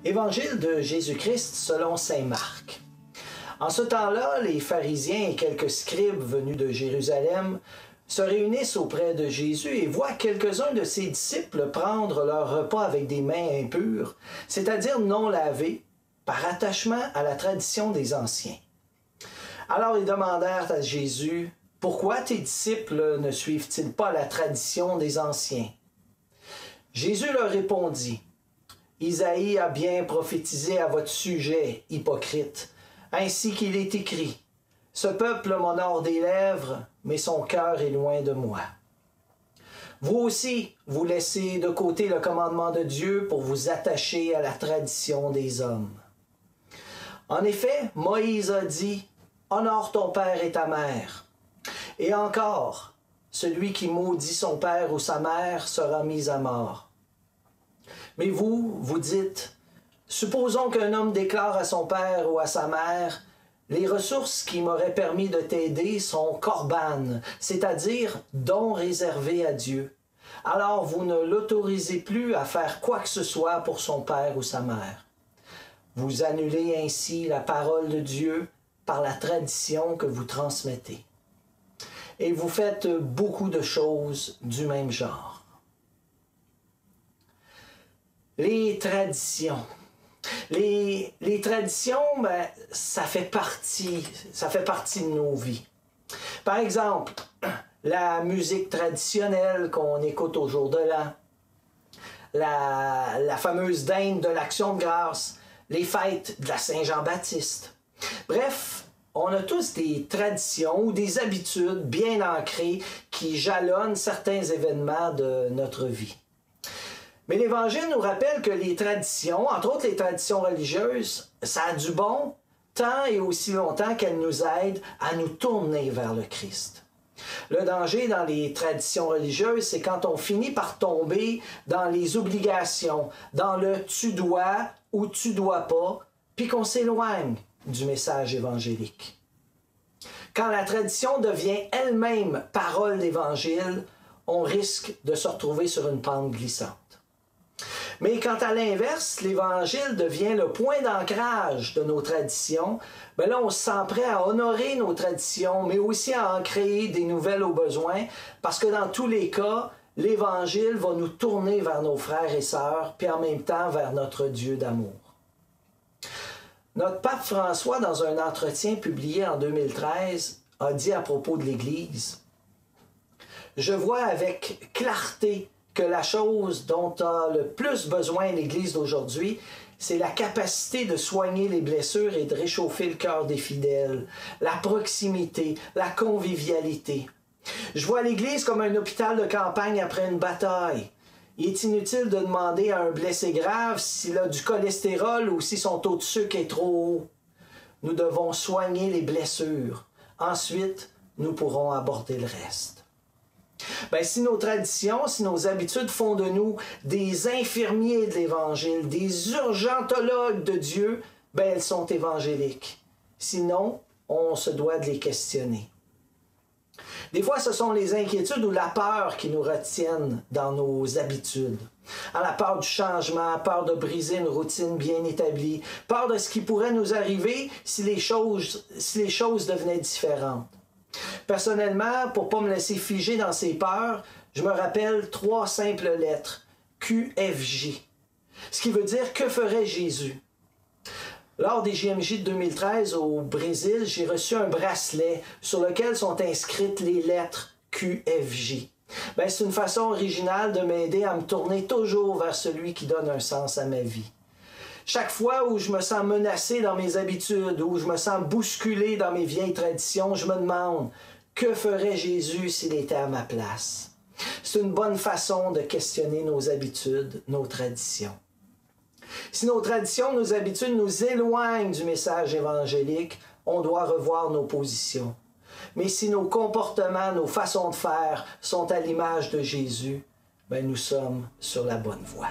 Évangile de Jésus-Christ selon saint Marc. En ce temps-là, les pharisiens et quelques scribes venus de Jérusalem se réunissent auprès de Jésus et voient quelques-uns de ses disciples prendre leur repas avec des mains impures, c'est-à-dire non lavées, par attachement à la tradition des anciens. Alors ils demandèrent à Jésus, « Pourquoi tes disciples ne suivent-ils pas la tradition des anciens? » Jésus leur répondit, « Isaïe a bien prophétisé à votre sujet, hypocrite, ainsi qu'il est écrit, « Ce peuple m'honore des lèvres, mais son cœur est loin de moi. » Vous aussi, vous laissez de côté le commandement de Dieu pour vous attacher à la tradition des hommes. En effet, Moïse a dit, « Honore ton père et ta mère. » Et encore, celui qui maudit son père ou sa mère sera mis à mort. Mais vous, vous dites, supposons qu'un homme déclare à son père ou à sa mère, « Les ressources qui m'auraient permis de t'aider sont corbanes, c'est-à-dire dons réservés à Dieu. Alors vous ne l'autorisez plus à faire quoi que ce soit pour son père ou sa mère. Vous annulez ainsi la parole de Dieu par la tradition que vous transmettez. Et vous faites beaucoup de choses du même genre. » Les traditions. Les traditions, ça fait partie de nos vies. Par exemple, la musique traditionnelle qu'on écoute au jour de l'an, la fameuse dinde de l'Action de grâce, les fêtes de la Saint-Jean-Baptiste. Bref, on a tous des traditions ou des habitudes bien ancrées qui jalonnent certains événements de notre vie. Mais l'Évangile nous rappelle que les traditions, entre autres les traditions religieuses, ça a du bon tant et aussi longtemps qu'elles nous aident à nous tourner vers le Christ. Le danger dans les traditions religieuses, c'est quand on finit par tomber dans les obligations, dans le « tu dois » ou « tu dois pas », puis qu'on s'éloigne du message évangélique. Quand la tradition devient elle-même parole d'Évangile, on risque de se retrouver sur une pente glissante. Mais quand à l'inverse, l'Évangile devient le point d'ancrage de nos traditions, là on se sent prêt à honorer nos traditions, mais aussi à en créer des nouvelles au besoin, parce que dans tous les cas, l'Évangile va nous tourner vers nos frères et sœurs, puis en même temps vers notre Dieu d'amour. Notre pape François, dans un entretien publié en 2013, a dit à propos de l'Église, « Je vois avec clarté que la chose dont a le plus besoin l'Église d'aujourd'hui, c'est la capacité de soigner les blessures et de réchauffer le cœur des fidèles, la proximité, la convivialité. Je vois l'Église comme un hôpital de campagne après une bataille. Il est inutile de demander à un blessé grave s'il a du cholestérol ou si son taux de sucre est trop haut. Nous devons soigner les blessures. Ensuite, nous pourrons aborder le reste. » Si nos traditions, si nos habitudes font de nous des infirmiers de l'Évangile, des urgentologues de Dieu, elles sont évangéliques. Sinon, on se doit de les questionner. Des fois, ce sont les inquiétudes ou la peur qui nous retiennent dans nos habitudes. La peur du changement, peur de briser une routine bien établie, peur de ce qui pourrait nous arriver si les choses devenaient différentes. Personnellement, pour ne pas me laisser figer dans ces peurs, je me rappelle 3 simples lettres, QFJ. Ce qui veut dire « Que ferait Jésus ?» Lors des JMJ de 2013 au Brésil, j'ai reçu un bracelet sur lequel sont inscrites les lettres QFJ. C'est une façon originale de m'aider à me tourner toujours vers celui qui donne un sens à ma vie. Chaque fois où je me sens menacé dans mes habitudes, où je me sens bousculé dans mes vieilles traditions, je me demande « Que ferait Jésus s'il était à ma place? » C'est une bonne façon de questionner nos habitudes, nos traditions. Si nos traditions, nos habitudes nous éloignent du message évangélique, on doit revoir nos positions. Mais si nos comportements, nos façons de faire sont à l'image de Jésus, nous sommes sur la bonne voie.